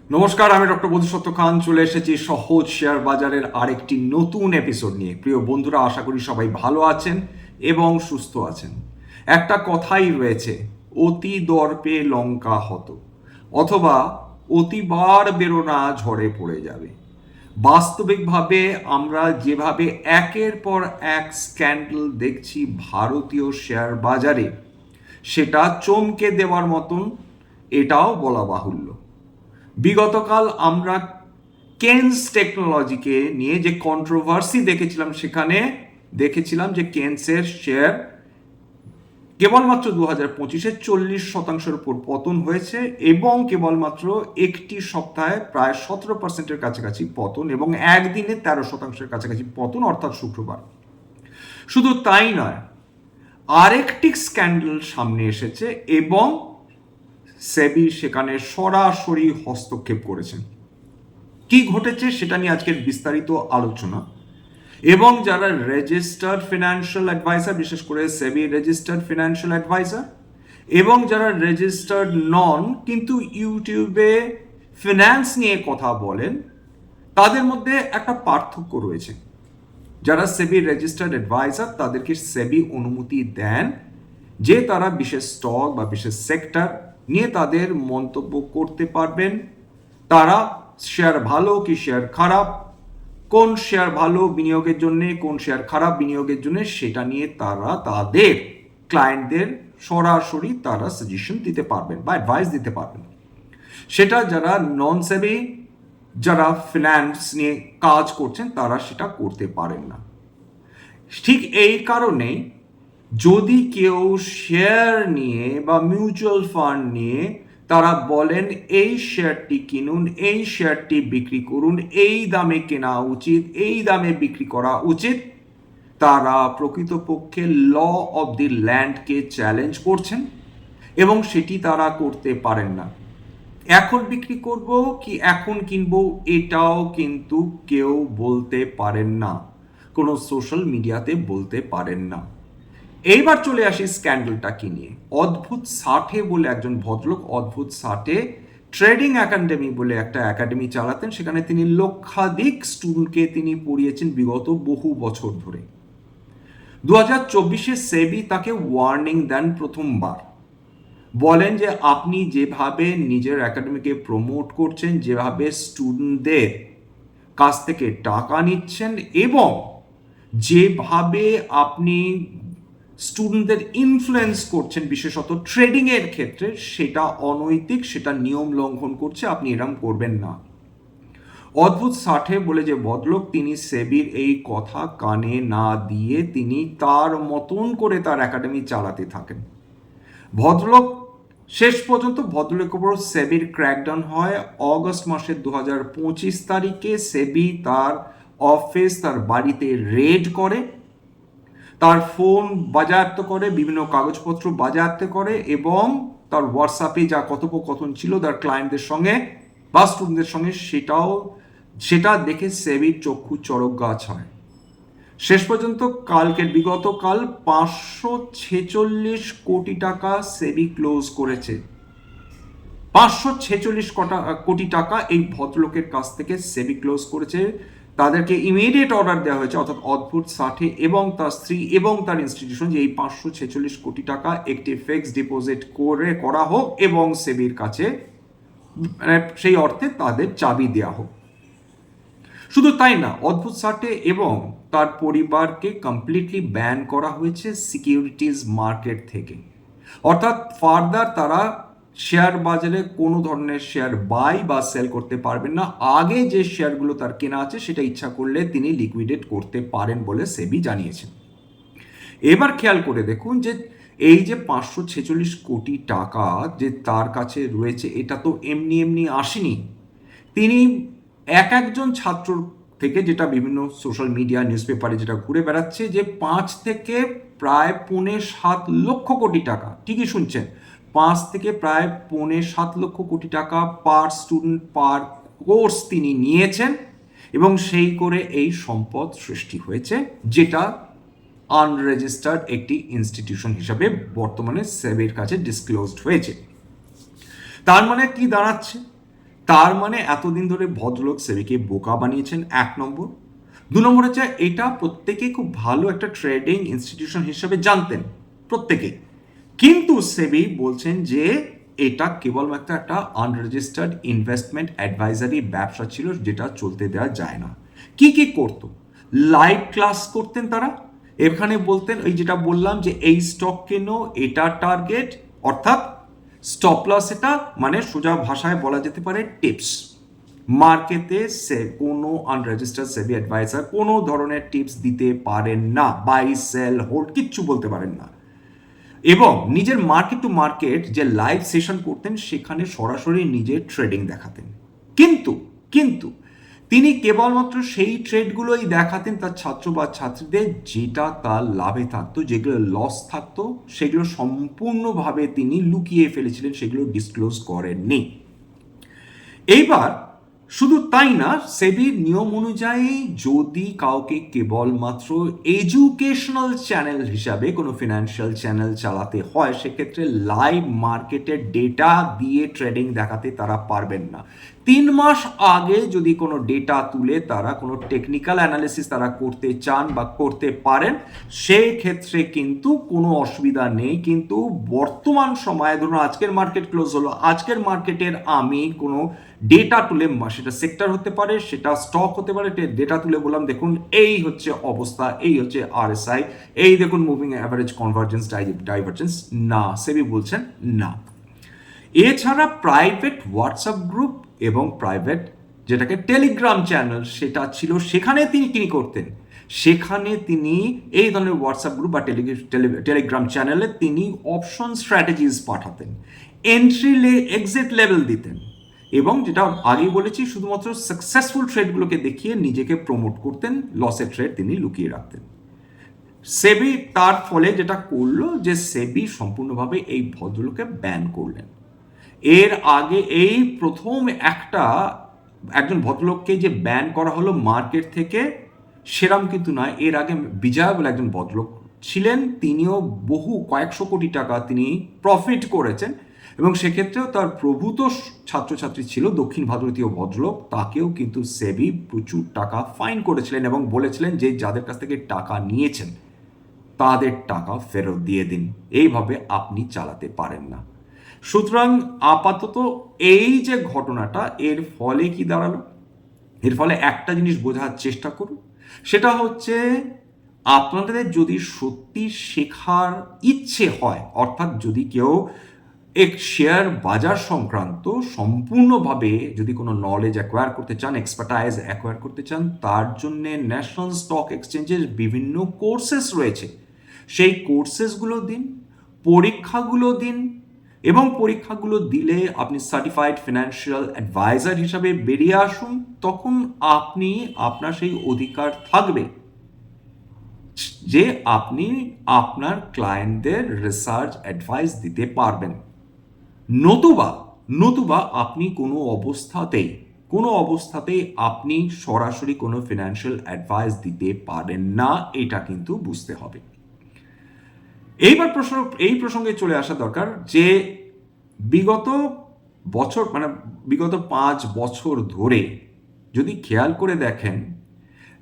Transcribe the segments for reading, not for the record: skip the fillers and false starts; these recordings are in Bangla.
নমস্কার, আমি ডক্টর বোধিসত্ত্ব খান চলে এসেছি সহজ শেয়ার বাজারের আরেকটি নতুন এপিসোড নিয়ে। প্রিয় বন্ধুরা, আশা করি সবাই ভালো আছেন এবং সুস্থ আছেন। একটা কথাই রয়েছে, অতি দর্পে লঙ্কা হত, অথবা অতিবার বেরোনা ঝড়ে পড়ে যাবে। বাস্তবিকভাবে আমরা যেভাবে একের পর এক স্ক্যান্ডাল দেখছি ভারতীয় শেয়ার বাজারে, সেটা চমকে দেওয়ার মতন, এটাও বলা বাহুল্য। বিগতকাল আমরা কেন্স টেকনোলজিকে নিয়ে যে কন্ট্রোভার্সি দেখেছিলাম, সেখানে দেখেছিলাম যে কেন্সের শেয়ার কেবলমাত্র 2025-এ 40% উপর পতন হয়েছে এবং কেবলমাত্র একটি সপ্তাহে প্রায় 17%-এর কাছাকাছি পতন এবং একদিনে 13%-এর কাছাকাছি পতন, অর্থাৎ শুক্রবার। শুধু তাই নয়, আরেকটি স্ক্যান্ডাল সামনে এসেছে এবং সেবি সেখানে সরাসরি হস্তক্ষেপ করেছেন। কি ঘটেছে সেটা নিয়ে আজকের বিস্তারিত আলোচনা। এবং যারা রেজিস্টার্ড ফিনান্সিয়াল অ্যাডভাইজার, বিশেষ করে সেবি রেজিস্টার্ড ফিনান্সিয়াল অ্যাডভাইজার, এবং যারা রেজিস্টার্ড নন কিন্তু ইউটিউবে ফিনান্স নিয়ে কথা বলেন, তাদের মধ্যে একটা পার্থক্য রয়েছে। যারা সেবি রেজিস্টার্ড অ্যাডভাইজার, তাদেরকে সেবি অনুমতি দেন যে তারা বিশেষ স্টক বা বিশেষ সেক্টর নিয়ে তাদের মন্তব্য করতে পারবেন। তারা শেয়ার ভালো কি শেয়ার খারাপ, কোন শেয়ার ভালো বিনিয়োগের জন্য, কোন শেয়ার খারাপ বিনিয়োগের জন্য, সেটা নিয়ে তারা তাদের ক্লায়েন্টদের সরাসরি তারা সাজেশন দিতে পারবেন বা অ্যাডভাইস দিতে পারবেন। সেটা যারা নন সেবি, যারা ফিন্যান্স নিয়ে কাজ করছেন, তারা সেটা করতে পারেন না। ঠিক এই কারণেই যদি কেউ শেয়ার নিয়ে বা মিউচুয়াল ফান্ড নিয়ে তারা বলেন এই শেয়ারটি কিনুন, এই শেয়ারটি বিক্রি করুন, এই দামে কেনা উচিত, এই দামে বিক্রি করা উচিত, তারা প্রকৃতপক্ষে ল অব দি ল্যান্ডকে চ্যালেঞ্জ করছেন এবং সেটি তারা করতে পারেন না। এখন বিক্রি করব কি এখন কিনবো, এটাও কিন্তু কেউ বলতে পারেন না, কোনো সোশ্যাল মিডিয়াতে বলতে পারেন না। এইবার চলে আসি স্ক্যান্ডালটা কি নিয়ে। অদ্ভুত ষাটে বলে একজন ভদ্রলোক, অদ্ভুত ষাটে ট্রেডিং একাডেমি বলে একটা একাডেমি চালাতেন। সেখানে তিনি লক্ষাধিক স্টুডেন্টকে তিনি পড়িয়েছেন বিগত বহু বছর ধরে। 2024-এ সেবি তাকে ওয়ার্নিং দেন প্রথমবার। বলেন যে আপনি যেভাবে নিজের একাডেমিকে প্রমোট করছেন, যেভাবে স্টুডেন্টদের কাছ থেকে টাকা নিচ্ছেন এবং যেভাবে আপনি স্টুডেন্টদের ইনফ্লুয়েন্স করছেন বিশেষত ট্রেডিংয়ের ক্ষেত্রে, সেটা অনৈতিক, সেটা নিয়ম লঙ্ঘন করছে, আপনি এরম করবেন না। অদ্ভুত ষাটে বলে যে ভদ্রলোক, তিনি সেবির এই কথা কানে না দিয়ে তিনি তার মতন করে তার একাডেমি চালাতে থাকেন। ভদ্রলোক শেষ পর্যন্ত ভদ্রলোকের উপর সেবির ক্র্যাকডাউন হয় অগস্ট মাসের 2025 তারিখে। সেবি তার অফিস, তার বাড়িতে রেড করে, তার ফোন বাজেয়াপ্ত করে, বিভিন্ন কাগজপত্র বাজেয়াপ্ত করে এবং তার হোয়াটসঅ্যাপে যা কথোপকথন ছিল তার ক্লায়েন্টদের সঙ্গে বা স্টুডেন্টদের সঙ্গে, সেটা দেখে সেবির চক্ষু চড়ক গাছ হয়। শেষ পর্যন্ত বিগতকাল 546 কোটি টাকা সেবি ক্লোজ করেছে। 546 কোটি টাকা এই ভদ্রলোকের কাছ থেকে সেবি ক্লোজ করেছে। তাদেরকে ইমিডিয়েট অর্ডার দেওয়া হয়েছে, অর্থাৎ অদ্ভুত ষাটে এবং তার স্ত্রী এবং তার ইনস্টিটিউশন, যে এই 546 কোটি টাকা একটি ফিক্সড ডিপোজিট করা হোক এবং সেবির কাছে মানে সেই অর্থে তাদের চাবি দেওয়া হোক। শুধু তাই না, অদ্ভুত ষাটে এবং তার পরিবারকে কমপ্লিটলি ব্যান করা হয়েছে সিকিউরিটিজ মার্কেট থেকে। অর্থাৎ ফার্দার তারা শেয়ার বাজারে কোনো ধরনের শেয়ার বাই বা সেল করতে পারবেন না। আগে যে শেয়ারগুলো তার কেনা আছে সেটা ইচ্ছা করলে তিনি লিকুইডেট করতে পারেন বলে সেবি জানিয়েছেন। এবার খেয়াল করে দেখুন যে এই যে 546 কোটি টাকা যে তার কাছে রয়েছে, এটা তো এমনি এমনি আসেনি। তিনি একজন ছাত্র থেকে, যেটা বিভিন্ন সোশ্যাল মিডিয়া নিউজ পেপারে যেটা ঘুরে বেড়াচ্ছে, যে 5 থেকে প্রায় 5.7 লক্ষ কোটি টাকা, ঠিকই শুনছেন, 5 থেকে প্রায় 5.7 লক্ষ কোটি টাকা পার স্টুডেন্ট পার কোর্স তিনি নিয়েছেন এবং সেই করে এই সম্পদ সৃষ্টি হয়েছে, যেটা আনরেজিস্টার্ড একটি ইনস্টিটিউশন হিসাবে বর্তমানে সেবির কাছে ডিসক্লোজড হয়েছে। তার মানে কি দাঁড়াচ্ছে? তার মানে এতদিন ধরে ভদ্রলোক সেবিকে বোকা বানিয়েছেন, 1 নম্বর। 2 নম্বর হচ্ছে এটা প্রত্যেকে খুব ভালো একটা ট্রেডিং ইনস্টিটিউশন হিসেবে জানতেন প্রত্যেকেই, কিন্তু সেবি বলছেন যে এটা কেবলমাত্র একটা আনরেজিস্টার্ড ইনভেস্টমেন্ট অ্যাডভাইজারি ব্যবসা ছিল, যেটা চলতে দেওয়া যায় না। কি কি করতো? লাইভ ক্লাস করতেন তারা, এখানে বলতেন ওই যেটা বললাম যে এই স্টক কেনো, এটা টার্গেট, অর্থাৎ স্টপ লস, এটা মানে সোজা ভাষায় বলা যেতে পারে টিপস। মার্কেটে কোনো আনরেজিস্টার্ড সেবি অ্যাডভাইজার কোনো ধরনের টিপস দিতে পারেন না, বাই সেল হোল্ড কিচ্ছু বলতে পারেন না। এবং নিজের মার্কেট টু মার্কেট যে লাইভ সেশন করতেন সেখানে সরাসরি নিজের ট্রেডিং দেখাতেন, কিন্তু কিন্তু তিনি কেবলমাত্র সেই ট্রেডগুলোই দেখাতেন তার ছাত্র বা ছাত্রীদের যেটা তার লাভে থাকতো, যেগুলো লস থাকতো সেগুলো সম্পূর্ণভাবে তিনি লুকিয়ে ফেলেছিলেন, সেগুলো ডিসক্লোজ করেননি। এইবার শুধু তাই না, সেবির নিয়ম অনুযায়ী যদি কাউকে কেবলমাত্র এডুকেশনাল চ্যানেল হিসাবে কোনো ফিনান্সিয়াল চ্যানেল চালাতে হয়, সেক্ষেত্রে লাইভ মার্কেটের ডেটা দিয়ে ট্রেডিং দেখাতে তারা পারবেন না। 3 মাস আগে যদি কোনো ডেটা তুলে তারা কোনো টেকনিক্যাল অ্যানালিসিস তারা করতে চান বা করতে পারেন, সেই ক্ষেত্রে কিন্তু কোনো অসুবিধা নেই। কিন্তু বর্তমান সময়ে ধরুন আজকের মার্কেট ক্লোজ হলো, আজকের মার্কেটের আমি কোনো ডেটা তুলে, সেটা সেক্টর হতে পারে, সেটা স্টক হতে পারে, ডেটা তুলে বললাম দেখুন এই হচ্ছে অবস্থা, এই হচ্ছে আরএসআই, এই দেখুন মুভিং অ্যাভারেজ কনভার্জেন্স ডাইভারজেন্স, না, সেবি বলছেন না। এছাড়া প্রাইভেট হোয়াটসঅ্যাপ গ্রুপ এবং প্রাইভেট যেটাকে টেলিগ্রাম চ্যানেল সেটা ছিল, সেখানে তিনি কি করতেন, সেখানে তিনি এই ধরনের হোয়াটসঅ্যাপ গ্রুপ বা টেলিগ্রাম চ্যানেলে তিনি অপশন স্ট্র্যাটেজিস পাঠাতেন, এন্ট্রি এক্সিট লেভেল দিতেন, এবং যেটা আগেই বলেছি শুধুমাত্র সাকসেসফুল ট্রেডগুলোকে দেখিয়ে নিজেকে প্রমোট করতেন, লসের ট্রেড তিনি লুকিয়ে রাখতেন। সেবি তার ফলে যেটা করলো যে সেবি সম্পূর্ণভাবে এই ভদ্রলোককে ব্যান করলেন। এর আগে এই প্রথম একজন ভদ্রলোককে যে ব্যান করা হলো মার্কেট থেকে, সেরাম কিন্তু নয়। এর আগে বিজয় বলে একজন ভদ্রলোক ছিলেন, তিনিও কয়েকশো কোটি টাকা তিনি প্রফিট করেছেন, এবং সেক্ষেত্রেও তার প্রভূত ছাত্রছাত্রী ছিল দক্ষিণ ভারতীয় ভদ্রলোক, তাকেও কিন্তু সেবি প্রচুর টাকা ফাইন করেছিলেন এবং বলেছিলেন যে যাদের কাছ থেকে টাকা নিয়েছেন তাদের টাকা ফেরত দিয়ে দিন, এইভাবে আপনি চালাতে পারেন না। সুতরাং আপাতত এই যে ঘটনাটা, এর ফলে কি দাঁড়ালো, এর ফলে একটা জিনিস বোঝার চেষ্টা করুন, সেটা হচ্ছে আপনাদের যদি সত্যি শেখার ইচ্ছে হয়, অর্থাৎ যদি কেউ শেয়ার বাজার সংক্রান্ত সম্পূর্ণভাবে যদি কোনো নলেজ অ্যাকোয়ার করতে চান, এক্সপার্টাইজ অ্যাকোয়ার করতে চান, তার জন্যে ন্যাশনাল স্টক এক্সচেঞ্জের বিভিন্ন কোর্সেস রয়েছে। সেই কোর্সেসগুলো দিন, পরীক্ষাগুলো দিন, এবং পরীক্ষাগুলো দিলে আপনি সার্টিফাইড ফিনান্সিয়াল অ্যাডভাইজার হিসাবে বেরিয়ে আসুন, তখন আপনি আপনার সেই অধিকার থাকবে যে আপনি আপনার ক্লায়েন্টদের রিসার্চ অ্যাডভাইস দিতে পারবেন। নতুবা আপনি কোনো অবস্থাতেই আপনি সরাসরি কোনো ফিনান্সিয়াল অ্যাডভাইস দিতে পারেন না, এটা কিন্তু বুঝতে হবে। এইবার এই প্রসঙ্গে চলে আসা দরকার যে বিগত 5 বছর ধরে যদি খেয়াল করে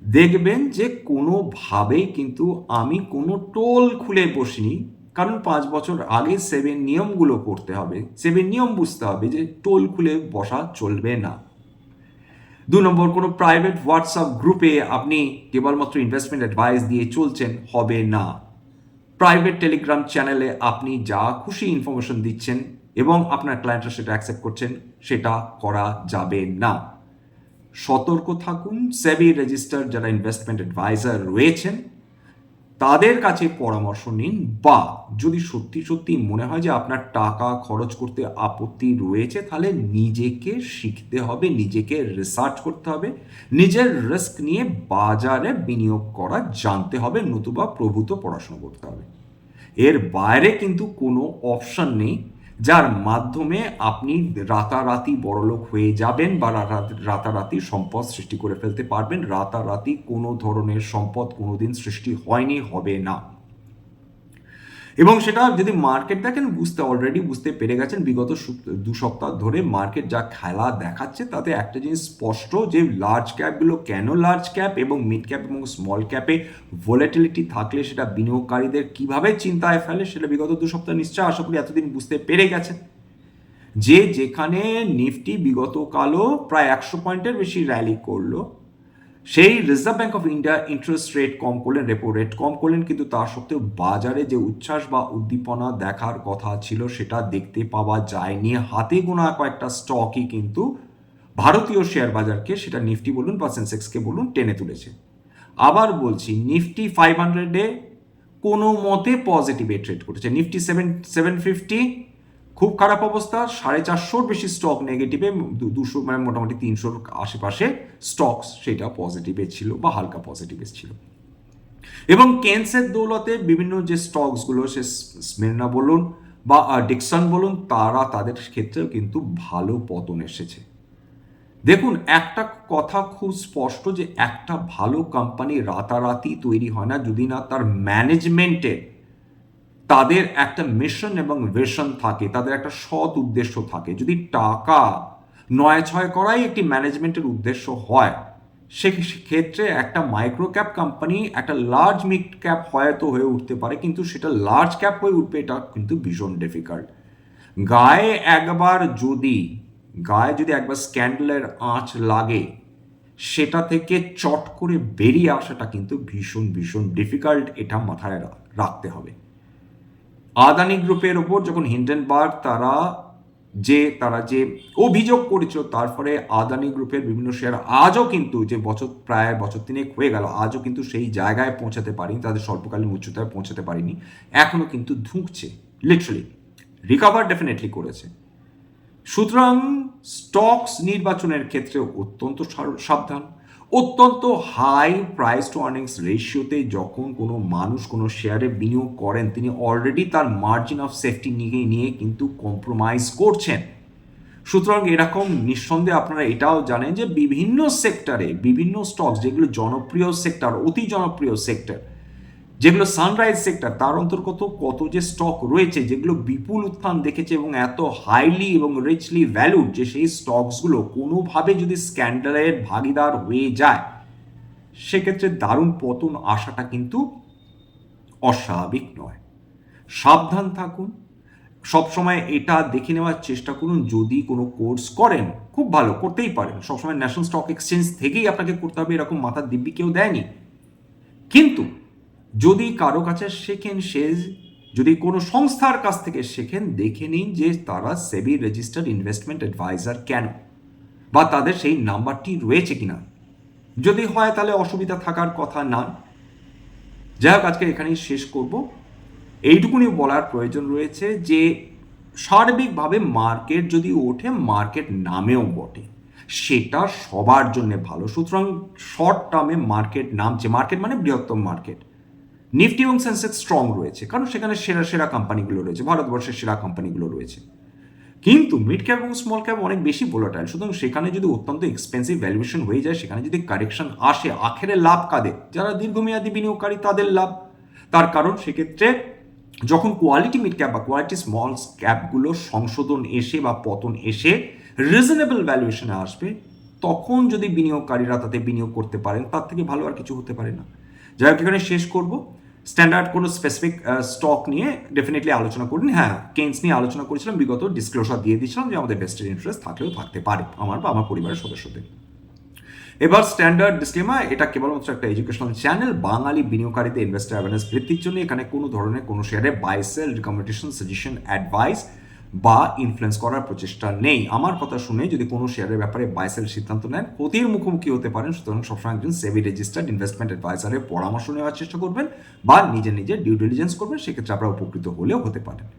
দেখবেন যে কোনোভাবেই কিন্তু আমি কোনো টোল খুলে বসিনি, কারণ 5 বছর আগে সেভেন নিয়মগুলো পড়তে হবে, সেভেন নিয়ম বুঝতে হবে যে টোল খুলে বসা চলবে না। 2 নম্বর, কোনো প্রাইভেট হোয়াটসঅ্যাপ গ্রুপে আপনি কেবলমাত্র ইনভেস্টমেন্ট অ্যাডভাইস দিয়ে চলছেন, হবে না। প্রাইভেট টেলিগ্রাম চ্যানেলে আপনি যা খুশি ইনফরমেশন দিচ্ছেন এবং আপনার ক্লায়েন্টরা সেটা অ্যাকসেপ্ট করছেন, সেটা করা যাবে না। সতর্ক থাকুন, সেবি রেজিস্টার্ড যারা ইনভেস্টমেন্ট অ্যাডভাইজার রয়েছেন তাদের কাছে পরামর্শ নিন, বা যদি সত্যি মনে হয় যে আপনার টাকা খরচ করতে আপত্তি রয়েছে, তাহলে নিজেকে শিখতে হবে, নিজেকে রিসার্চ করতে হবে, নিজের রিস্ক নিয়ে বাজারে বিনিয়োগ করা জানতে হবে, নতুবা প্রভূত পড়াশোনা করতে হবে। এর বাইরে কিন্তু কোনো অপশন নেই যার মাধ্যমে আপনি রাতারাতি বড়লোক হয়ে যাবেন বা রাতারাতি সম্পদ সৃষ্টি করে ফেলতে পারবেন। রাতারাতি কোনো ধরনের সম্পদ কোনোদিন সৃষ্টি হয়নি, হবে না। এবং সেটা যদি মার্কেট দেখেন অলরেডি বুঝতে পেরে গেছেন বিগত 2 সপ্তাহ ধরে মার্কেট যা খেলা দেখাচ্ছে তাতে একটা জিনিস স্পষ্ট যে লার্জ ক্যাপগুলো কেন লার্জ ক্যাপ এবং মিড ক্যাপ এবং স্মল ক্যাপে ভোলাটিলিটি থাকলে সেটা বিনিয়োগকারীদের কিভাবে চিন্তায় ফেলে সেটা বিগত 2 সপ্তাহ নিশ্চয় আশা করি এতদিন বুঝতে পেরে গেছেন। যেখানে নিফটি বিগত কালও প্রায় 100 পয়েন্টের বেশি র্যালি করলো, সেই reserve bank of India interest rate কম করলেন, রেপো রেট কম করলেন, কিন্তু তার সত্ত্বেও বাজারে যে উচ্ছ্বাস বা উদ্দীপনা দেখার কথা ছিল সেটা দেখতে পাওয়া যায়নি। হাতে গোনা কয়েকটা স্টকই কিন্তু ভারতীয় শেয়ার বাজারকে, সেটা নিফটি বলুন বা সেন্সেক্সকে বলুন, টেনে তুলেছে। আবার বলছি, নিফটি 500-এ কোনো মতে পজিটিভে ট্রেড করেছে। নিফটি 750 খুব খারাপ অবস্থা, 450-র বেশি স্টক নেগেটিভে, 200 মানে মোটামুটি 300-র আশেপাশে স্টকস সেটা পজিটিভে ছিল বা হালকা পজিটিভে ছিল। এবং কেন্সের দৌলতে বিভিন্ন যে স্টকসগুলো, সে স্মির্না বলুন বা ডিকসন বলুন, তাদের ক্ষেত্রেও কিন্তু ভালো পতন এসেছে। দেখুন, একটা কথা খুব স্পষ্ট যে একটা ভালো কোম্পানি রাতারাতি তৈরি হয় না যদি না তার ম্যানেজমেন্টের তাদের একটা মিশন এবং ভিশন থাকে, তাদের একটা সৎ উদ্দেশ্য থাকে। যদি টাকা নয় ছয় করাই একটি ম্যানেজমেন্টের উদ্দেশ্য হয়, সেক্ষেত্রে একটা মাইক্রো ক্যাপ কোম্পানি একটা লার্জ মিড ক্যাপ হয়তো হয়ে উঠতে পারে, কিন্তু সেটা লার্জ ক্যাপ হয়ে উঠবে এটা কিন্তু ভীষণ ডিফিকাল্ট। গায়ে যদি একবার স্ক্যান্ডালের আঁচ লাগে, সেটা থেকে চট করে বেরিয়ে আসাটা কিন্তু ভীষণ ভীষণ ডিফিকাল্ট, এটা মাথায় রাখতে হবে। আদানি গ্রুপের ওপর যখন হিন্ডেনবার্গ তারা যে অভিযোগ করেছিল, তারপরে আদানি গ্রুপের বিভিন্ন শেয়ার আজও কিন্তু, যে প্রায় বছর 3 হয়ে গেল, আজও কিন্তু সেই জায়গায় পৌঁছাতে পারেনি, তাদের স্বল্পকালীন উচ্চতায় পৌঁছাতে পারেনি, এখনো কিন্তু ধুঁকছে, লিটারালি রিকভার ডেফিনেটলি করেছে। সুতরাং স্টকস নির্বাচনের ক্ষেত্রে অত্যন্ত সাবধান। অত্যন্ত হাই প্রাইস টু আর্নিংস রেশিওতে যখন কোনো মানুষ কোনো শেয়ারে বিনিয়োগ করেন, তিনি অলরেডি তার মার্জিন অফ সেফটি নিয়ে কিন্তু কম্প্রোমাইজ করছেন। সুতরাং এরকম নিঃসন্দেহে আপনারা এটাও জানেন যে বিভিন্ন সেক্টরে বিভিন্ন স্টকস যেগুলো জনপ্রিয় সেক্টর, অতি জনপ্রিয় সেক্টর, যেগুলো সানরাইজ সেক্টর, তার অন্তর্গত কত যে স্টক রয়েছে যেগুলো বিপুল উত্থান দেখেছে এবং এত হাইলি এবং রিচলি ভ্যালুড যে সেই স্টকসগুলো কোনোভাবে যদি স্ক্যান্ডালের ভাগিদার হয়ে যায়, সেক্ষেত্রে দারুণ পতন আসাটা কিন্তু অস্বাভাবিক নয়। সাবধান থাকুন, সবসময় এটা দেখে নেওয়ার চেষ্টা করুন, যদি কোনো কোর্স করেন খুব ভালো, করতেই পারেন, সবসময় ন্যাশনাল স্টক এক্সচেঞ্জ থেকেই আপনাকে করতে হবে এরকম মাথার দিব্যি কেউ দেয়নি। কিন্তু যদি কারো কাছে শেখেন, যদি কোনো সংস্থার কাছ থেকে শেখেন, দেখে নিন যে তারা সেবি রেজিস্টার্ড ইনভেস্টমেন্ট অ্যাডভাইজার কেন, বা তাদের সেই নাম্বারটি রয়েছে কিনা। যদি হয় তাহলে অসুবিধা থাকার কথা না। যাই হোক, আজকে এখানেই শেষ করব। এইটুকুনি বলার প্রয়োজন রয়েছে যে সার্বিকভাবে মার্কেট যদি ওঠে, মার্কেট নামেও বটে, সেটা সবার জন্য ভালো। সুতরাং শর্ট টার্মে মার্কেট নামছে, মার্কেট মানে বৃহত্তম মার্কেট, নিফটি এবং সেন্সেক্স স্ট্রং রয়েছে, কারণ সেখানে সেরা সেরা কোম্পানিগুলো রয়েছে, ভারতবর্ষের সেরা কোম্পানিগুলো রয়েছে। কিন্তু মিড ক্যাপ এবং স্মল ক্যাপ অনেক বেশি ভোলাটাইল, সুতরাং সেখানে যদি অত্যন্ত এক্সপেন্সিভ ভ্যালুয়েশন হয়ে যায়, সেখানে যদি কারেকশন আসে, আখেরে লাভ কাদের? যারা দীর্ঘমেয়াদী বিনিয়োগকারী, তাদের লাভ। তার কারণ সেক্ষেত্রে যখন কোয়ালিটি মিড ক্যাপ বা কোয়ালিটি স্মল ক্যাপগুলো সংশোধন এসে বা পতন এসে রিজনেবল ভ্যালুয়েশনে আসবে, তখন যদি বিনিয়োগকারীরা তাতে বিনিয়োগ করতে পারেন, তার থেকে ভালো আর কিছু হতে পারে না। যাই হোক, এখানে শেষ করব। স্ট্যান্ডার্ড কোনো স্পেসিফিক স্টক নিয়ে ডেফিনেটলি আলোচনা করুন। হ্যাঁ, কেন্স নিয়ে আলোচনা করেছিলাম, বিগত ডিসক্লোজার দিয়ে দিয়েছিলাম যে আমাদের বেস্টের ইন্টারেস্ট থাকলেও থাকতে পারে আমার বা আমার পরিবারের সদস্যদের। এবার স্ট্যান্ডার্ড ডিসক্লেমার, এটা কেবলমাত্র একটা এডুকেশনাল চ্যানেল, বাঙালি বিনিয়োগকারীদের ইনভেস্টার অ্যাওয়ারনেস বৃদ্ধির জন্য এখানে কোনো ধরনের কোনো শেয়ারে buy sell, recommendation, suggestion, advice বা ইনফ্লুয়েন্স করার প্রচেষ্টা নেই। আমার কথা শুনে যদি কোনো শেয়ারের ব্যাপারে বাই সেল সিদ্ধান্ত নেন, ক্ষতির মুখোমুখি হতে পারেন। সুতরাং সবসময় একজন সেবি রেজিস্টার্ড ইনভেস্টমেন্ট অ্যাডভাইজারের পরামর্শ নেওয়ার চেষ্টা করবেন বা নিজের ডিউ ডিলিজেন্স করবেন, সেক্ষেত্রে আপনারা উপকৃত হলেও হতে পারেন।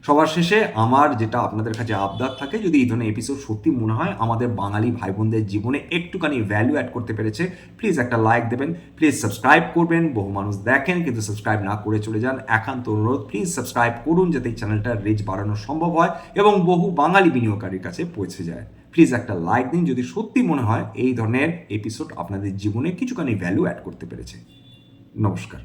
সবার শেষে আমার যেটা আপনাদের কাছে আবদার থাকে, যদি এই ধরনের এপিসোড সত্যি মনে হয় আমাদের বাঙালি ভাই বোনদের জীবনে একটুখানি ভ্যালু অ্যাড করতে পেরেছে, প্লিজ একটা লাইক দেবেন, প্লিজ সাবস্ক্রাইব করবেন। বহু মানুষ দেখেন কিন্তু সাবস্ক্রাইব না করে চলে যান, একান্ত অনুরোধ প্লিজ সাবস্ক্রাইব করুন, যাতে এই চ্যানেলটার রিচ বাড়ানো সম্ভব হয় এবং বহু বাঙালি বিনিয়োগকারীর কাছে পৌঁছে যায়। প্লিজ একটা লাইক দিন যদি সত্যি মনে হয় এই ধরনের এপিসোড আপনাদের জীবনে কিছুখানি ভ্যালু অ্যাড করতে পেরেছে। নমস্কার।